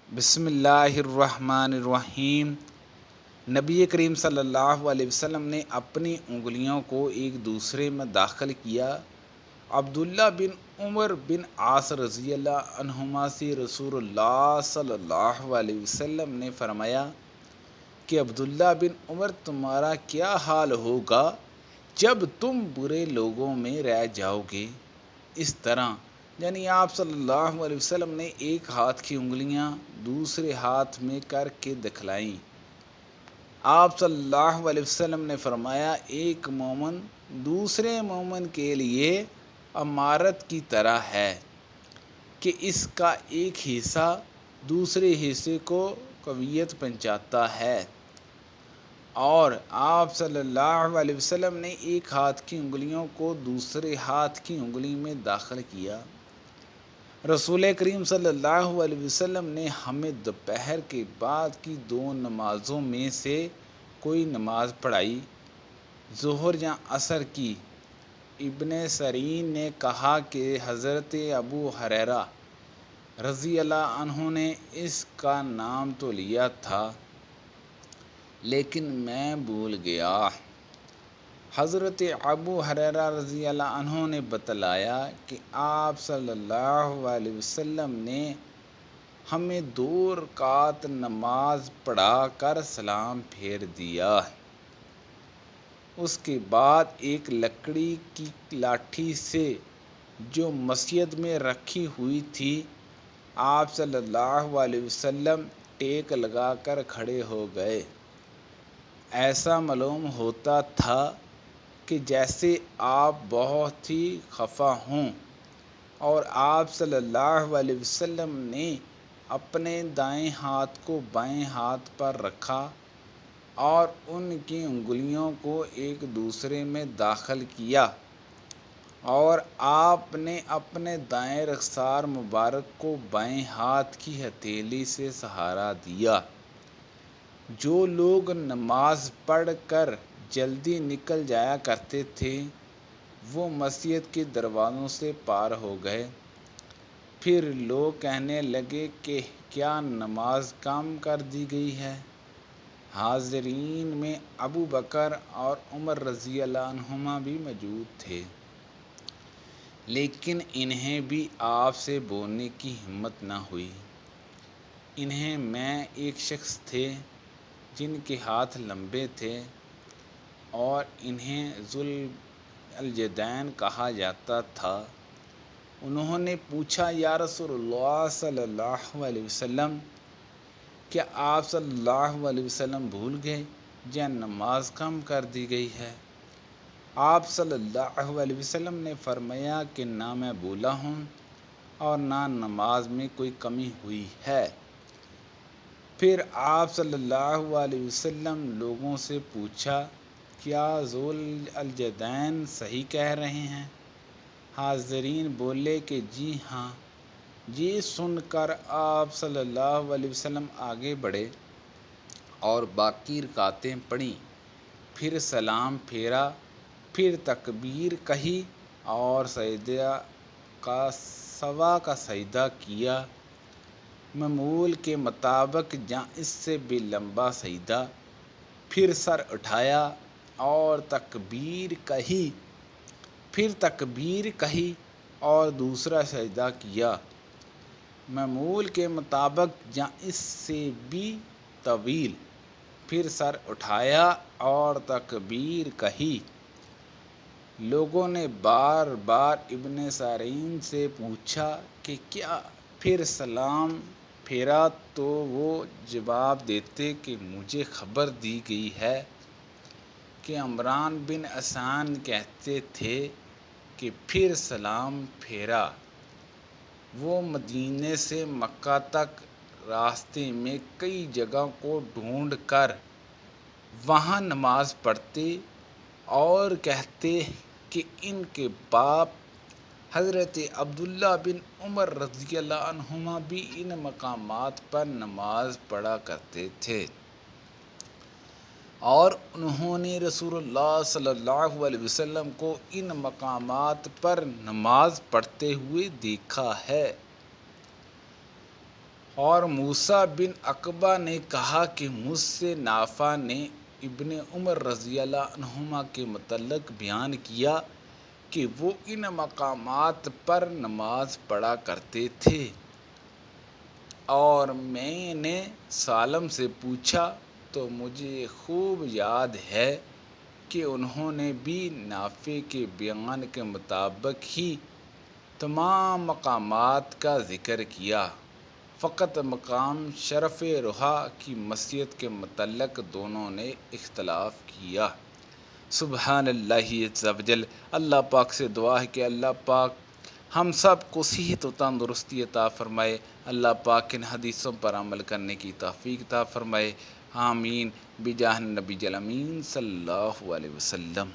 بسم اللہ الرحمن الرحیم۔ نبی کریم صلی اللہ علیہ وسلم نے اپنی انگلیوں کو ایک دوسرے میں داخل کیا۔ عبداللہ بن عمر بن عاص رضی اللہ عنہما سے رسول اللہ صلی اللہ علیہ وسلم نے فرمایا کہ عبداللہ بن عمر، تمہارا کیا حال ہوگا جب تم برے لوگوں میں رہ جاؤ گے۔ اس طرح یعنی آپ صلی اللہ علیہ وسلم نے ایک ہاتھ کی انگلیاں دوسرے ہاتھ میں کر کے دکھلائیں۔ آپ صلی اللہ علیہ وسلم نے فرمایا، ایک مومن دوسرے مومن کے لیے عمارت کی طرح ہے کہ اس کا ایک حصہ دوسرے حصے کو قوت پہنچاتا ہے۔ اور آپ صلی اللہ علیہ وسلم نے ایک ہاتھ کی انگلیوں کو دوسرے ہاتھ کی انگلی میں داخل کیا۔ رسول کریم صلی اللہ علیہ وسلم نے ہمیں دوپہر کے بعد کی 2 نمازوں میں سے کوئی نماز پڑھائی، ظہر یا عصر کی۔ ابن سیرین نے کہا کہ حضرت ابو ہریرہ رضی اللہ عنہ نے اس کا نام تو لیا تھا لیکن میں بھول گیا۔ حضرت ابو ہریرہ رضی اللہ عنہ نے بتلایا کہ آپ صلی اللہ علیہ وسلم نے ہمیں 2 رکعت نماز پڑھا کر سلام پھیر دیا۔ اس کے بعد ایک لکڑی کی لاٹھی سے جو مسجد میں رکھی ہوئی تھی، آپ صلی اللہ علیہ وسلم ٹیک لگا کر کھڑے ہو گئے۔ ایسا معلوم ہوتا تھا کہ جیسے آپ بہت ہی خفا ہوں، اور آپ صلی اللہ علیہ وسلم نے اپنے دائیں ہاتھ کو بائیں ہاتھ پر رکھا اور ان کی انگلیوں کو ایک دوسرے میں داخل کیا، اور آپ نے اپنے دائیں رخسار مبارک کو بائیں ہاتھ کی ہتھیلی سے سہارا دیا۔ جو لوگ نماز پڑھ کر جلدی نکل جایا کرتے تھے وہ مسجد کے دروازوں سے پار ہو گئے۔ پھر لوگ کہنے لگے کہ کیا نماز کم کر دی گئی ہے؟ حاضرین میں ابو بکر اور عمر رضی اللہ عنہما بھی موجود تھے، لیکن انہیں بھی آپ سے بولنے کی ہمت نہ ہوئی۔ انہیں میں ایک شخص تھے جن کے ہاتھ لمبے تھے اور انہیں ذو الجدین کہا جاتا تھا۔ انہوں نے پوچھا، یا رسول اللہ صلی اللہ علیہ وسلم، کیا آپ صلی اللہ علیہ وسلم بھول گئے یا نماز کم کر دی گئی ہے؟ آپ صلی اللہ علیہ وسلم نے فرمایا کہ نہ میں بھولا ہوں اور نہ نماز میں کوئی کمی ہوئی ہے۔ پھر آپ صلی اللہ علیہ وسلم لوگوں سے پوچھا، کیا ذو الجدین صحیح کہہ رہے ہیں؟ حاضرین بولے کہ جی ہاں۔ یہ سن کر آپ صلی اللہ علیہ وسلم آگے بڑھے اور باقی رکعتیں پڑھیں، پھر سلام پھیرا، پھر تکبیر کہی اور سجدہ کا سجدہ کیا، معمول کے مطابق یا اس سے بھی لمبا سجدہ، پھر سر اٹھایا اور تکبیر کہی، پھر تکبیر کہی اور دوسرا سجدہ کیا، معمول کے مطابق یا اس سے بھی طویل، پھر سر اٹھایا اور تکبیر کہی۔ لوگوں نے بار بار ابن سیرین سے پوچھا کہ کیا پھر سلام پھیرا تو وہ جواب دیتے کہ مجھے خبر دی گئی ہے کہ عمران بن حسان کہتے تھے کہ پھر سلام پھیرا۔ وہ مدینے سے مکہ تک راستے میں کئی جگہوں کو ڈھونڈ کر وہاں نماز پڑھتے اور کہتے کہ ان کے باپ حضرت عبداللہ بن عمر رضی اللہ عنہما بھی ان مقامات پر نماز پڑھا کرتے تھے، اور انہوں نے رسول اللہ صلی اللہ علیہ وسلم کو ان مقامات پر نماز پڑھتے ہوئے دیکھا ہے۔ اور موسیٰ بن عقبہ نے کہا کہ مجھ سے نافع نے ابن عمر رضی اللہ عنہما کے متعلق بیان کیا کہ وہ ان مقامات پر نماز پڑھا کرتے تھے، اور میں نے سالم سے پوچھا تو مجھے خوب یاد ہے کہ انہوں نے بھی نافع کے بیان کے مطابق ہی تمام مقامات کا ذکر کیا، فقط مقام شرف روحا کی مسجد کے متعلق دونوں نے اختلاف کیا۔ سبحان اللہ عز و جل۔ اللہ پاک سے دعا ہے کہ اللہ پاک ہم سب کو صحت و تندرستی عطا فرمائے، اللہ پاک ان حدیثوں پر عمل کرنے کی توفیق عطا فرمائے، آمین بجاہ نبی الامین صلی اللہ علیہ وسلم۔